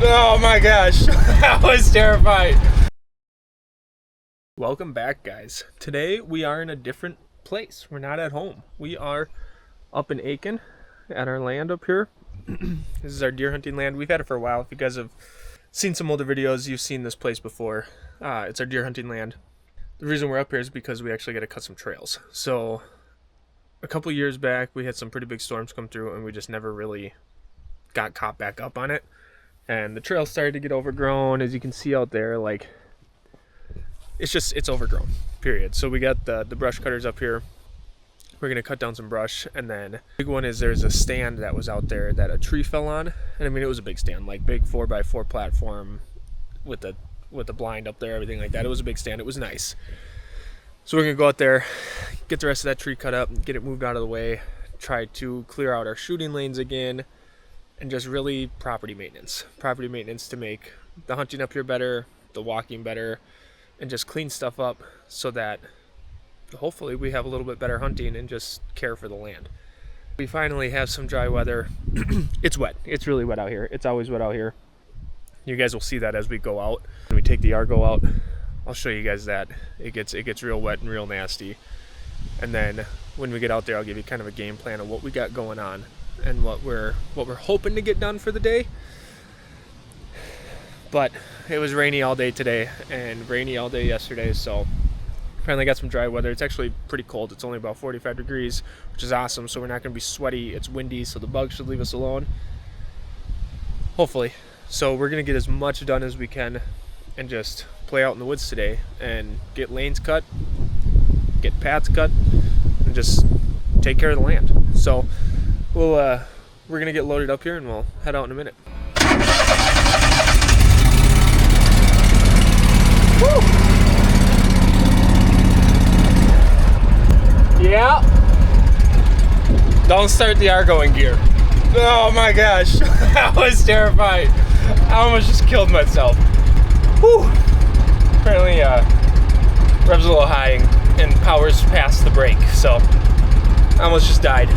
Oh my gosh, I was terrified. Welcome back, guys. Today we are in a different place. We're not at home. We are up in Aitkin at our land up here. This is our deer hunting land. We've had it for a while. If you guys have seen some older videos, you've seen this place before. It's our deer hunting land. The reason we're up here is because we actually got to cut some trails. So a couple years back, we had some pretty big storms come through and we just never really got caught back up on it. And the trail started to get overgrown, as you can see out there. Like, it's overgrown, period. So we got the brush cutters up here. We're gonna cut down some brush, and then the big one is there's a stand that was out there that a tree fell on. And I mean, it was a big stand, like big 4x4 platform with the blind up there, everything like that. It was a big stand. It was nice. So we're gonna go out there, get the rest of that tree cut up, get it moved out of the way, try to clear out our shooting lanes again, and just really property maintenance to make the hunting up here better, the walking better, and just clean stuff up so that hopefully we have a little bit better hunting and just care for the land. We finally have some dry weather. It's wet. It's really wet out here. It's always wet out here. You guys will see that as we go out. When we take the Argo out, I'll show you guys that. It gets real wet and real nasty. And then when we get out there, I'll give you kind of a game plan of what we got going on and what we're hoping to get done for the day. But it was rainy all day today and rainy all day yesterday, so finally got some dry weather. It's actually pretty cold. It's only about 45 degrees, which is awesome, so we're not going to be sweaty. It's windy, so the bugs should leave us alone, hopefully. So we're going to get as much done as we can and just play out in the woods today and get lanes cut, get paths cut, and just take care of the land. So we're gonna get loaded up here and we'll head out in a minute. Woo! Yeah. Don't start the Argo in gear. Oh my gosh, I was terrified. I almost just killed myself. Whew. Apparently, rev's a little high and power's past the brake, so I almost just died.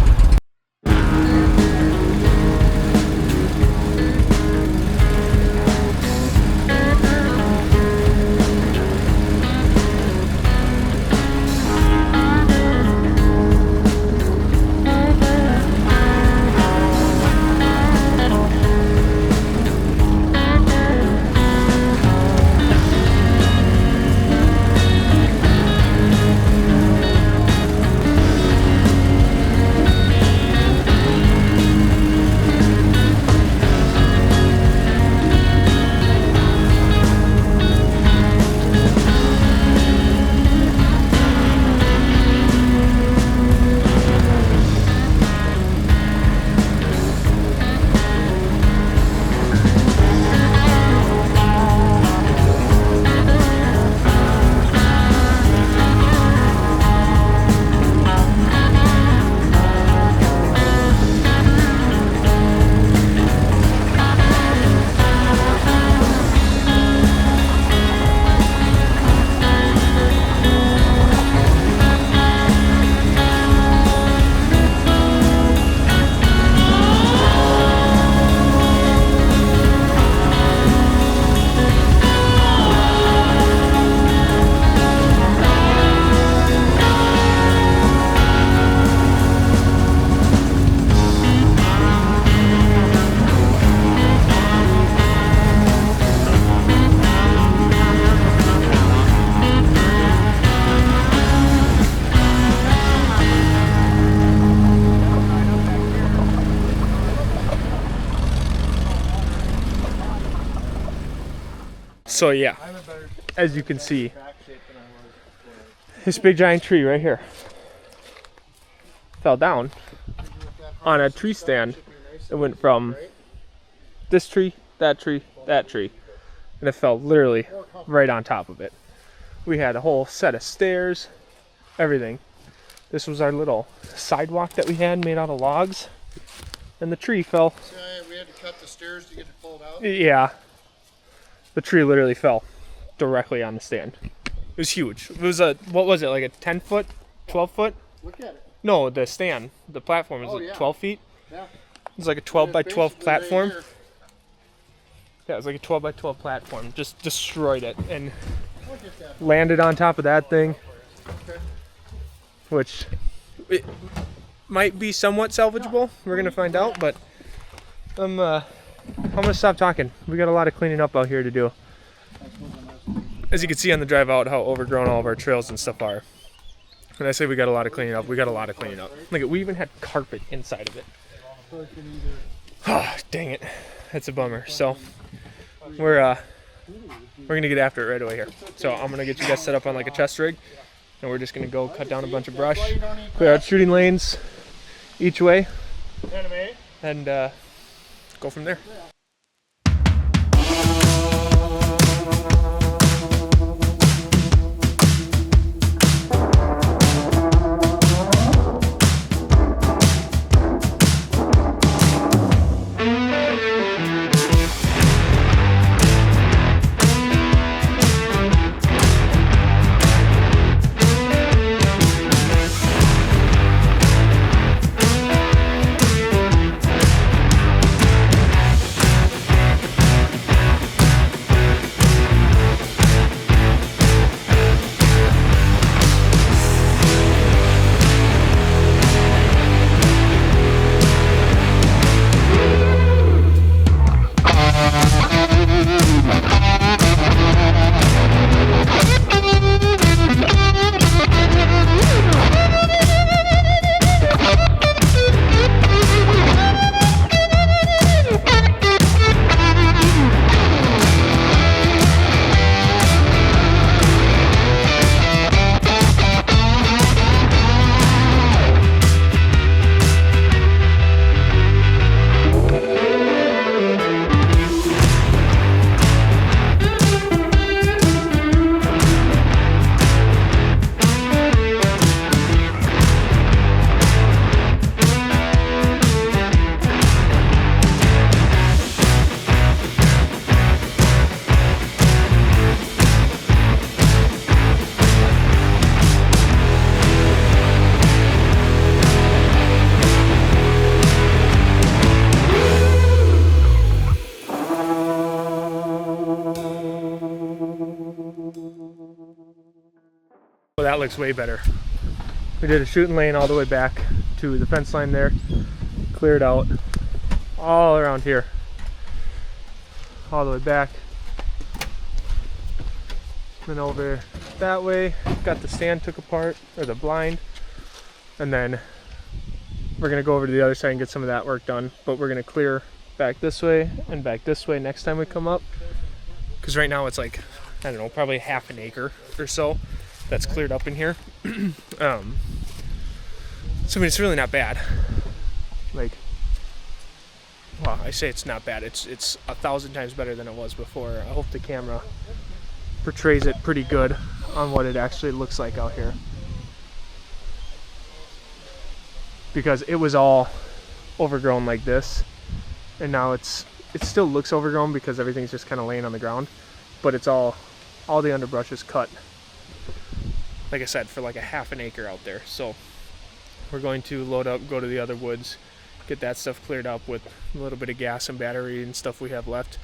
So yeah, as you can see, this big giant tree right here fell down on a tree stand. It went from this tree, that tree, that tree, and it fell literally right on top of it. We had a whole set of stairs, everything. This was our little sidewalk that we had made out of logs, and the tree fell. So we had to cut the stairs to get it pulled out? Yeah. The tree literally fell directly on the stand. It was huge. It was what was it, like a 10 foot, 12 foot? Look at it. No, the stand, the platform was 12 feet. Yeah. It was like a 12 by 12 platform. Yeah, it was like a 12 by 12 platform. Just destroyed it and We'll get that. landed on top of that thing, Okay. which it might be somewhat salvageable. We're gonna find out, but I'm gonna stop talking. We got a lot of cleaning up out here to do. As you can see on the drive out, how overgrown all of our trails and stuff are. When I say we got a lot of cleaning up, we got a lot of cleaning up. Look, we even had carpet inside of it. Oh, dang it, that's a bummer. So we're gonna get after it right away here. So I'm gonna get you guys set up on like a chest rig, and we're just gonna go cut down a bunch of brush, clear out shooting lanes each way, and go from there. Well, that looks way better. We did a shooting lane all the way back to the fence line there, cleared out all around here, all the way back, then over that way, got the stand took apart, or the blind, and then we're gonna go over to the other side and get some of that work done, but we're gonna clear back this way and back this way next time we come up, because right now it's like, I don't know, probably half an acre or so that's cleared up in here. So I mean, it's really not bad. Like, well, I say it's not bad. It's 1,000 times better than it was before. I hope the camera portrays it pretty good on what it actually looks like out here. Because it was all overgrown like this, and now it still looks overgrown because everything's just kind of laying on the ground, but it's all the underbrush is cut, like I said, for like a half an acre out there. So we're going to load up, go to the other woods, get that stuff cleared up with a little bit of gas and battery and stuff we have left.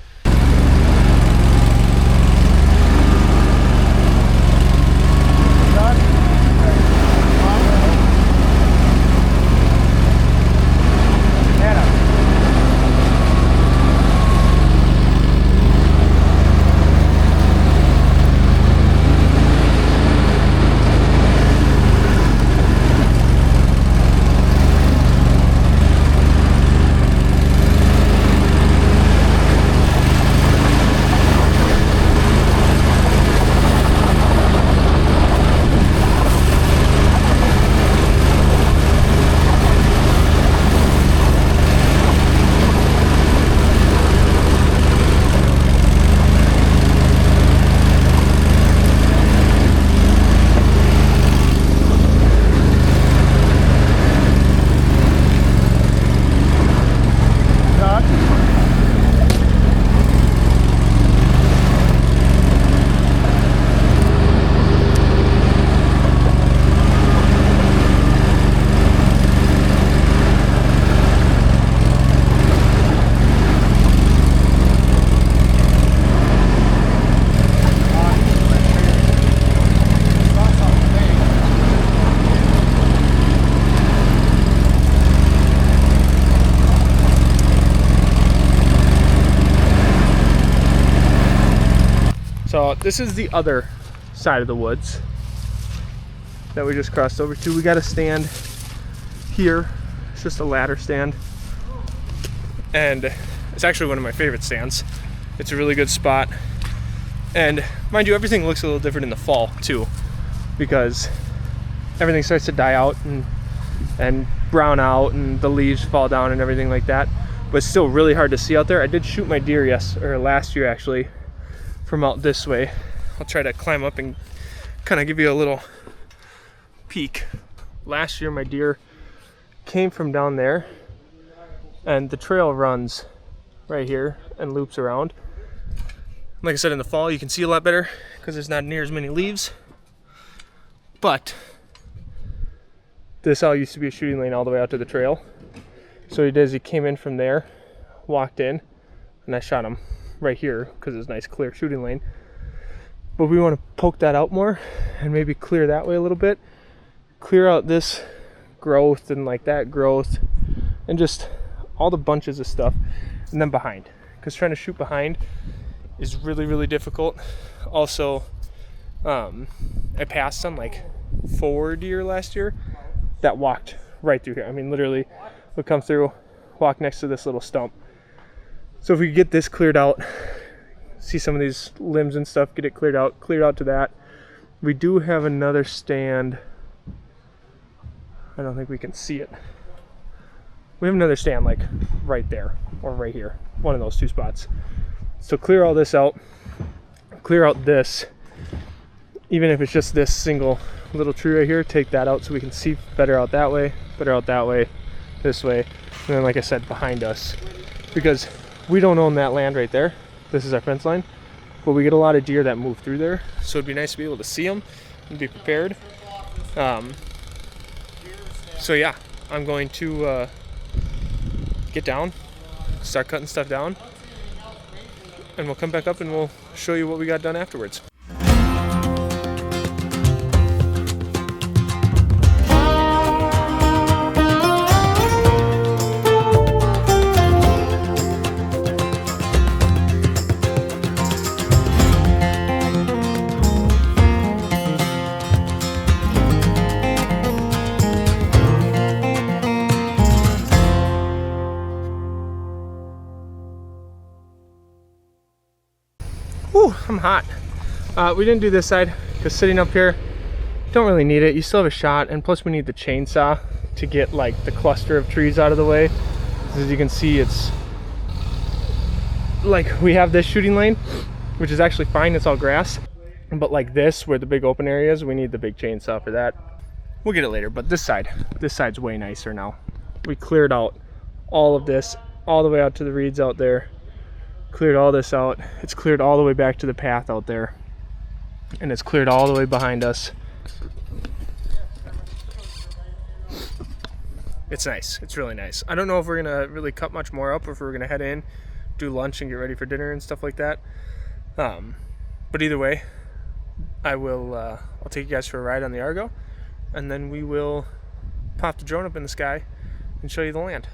So this is the other side of the woods that we just crossed over to. We got a stand here. It's just a ladder stand. And it's actually one of my favorite stands. It's a really good spot. And mind you, everything looks a little different in the fall too, because everything starts to die out and brown out and the leaves fall down and everything like that. But it's still really hard to see out there. I did shoot my deer last year actually from out this way. I'll try to climb up and kind of give you a little peek. Last year my deer came from down there, and the trail runs right here and loops around. Like I said, in the fall you can see a lot better because there's not near as many leaves. But this all used to be a shooting lane all the way out to the trail. So what he did is he came in from there, walked in, and I shot him right here because it's a nice clear shooting lane. But we want to poke that out more and maybe clear that way a little bit. Clear out this growth and like that growth and just all the bunches of stuff, and then behind, because trying to shoot behind is really, really difficult. Also, I passed on like 4 deer last year that walked right through here. I mean, literally would come through, walk next to this little stump. So if we could get this cleared out, see some of these limbs and stuff, get it cleared out to that. We do have another stand. I don't think we can see it. We have another stand like right there or right here, one of those two spots. So clear all this out, clear out this, even if it's just this single little tree right here, take that out so we can see better out that way, this way, and then like I said, behind us, because we don't own that land right there. This is our fence line, but we get a lot of deer that move through there, so it'd be nice to be able to see them and be prepared. So yeah, I'm going to get down, start cutting stuff down, and we'll come back up and we'll show you what we got done afterwards. Whew, I'm hot. We didn't do this side because sitting up here, don't really need it. You still have a shot, and plus we need the chainsaw to get like the cluster of trees out of the way. As you can see, it's like we have this shooting lane, which is actually fine, it's all grass. But like this, where the big open area is, we need the big chainsaw for that. We'll get it later, but this side's way nicer now. We cleared out all of this, all the way out to the reeds out there. Cleared all this out. It's cleared all the way back to the path out there, and it's cleared all the way behind us. It's nice. It's really nice. I don't know if we're gonna really cut much more up, or if we're gonna head in, do lunch, and get ready for dinner and stuff like that. But either way, I'll take you guys for a ride on the Argo, and then we will pop the drone up in the sky and show you the land.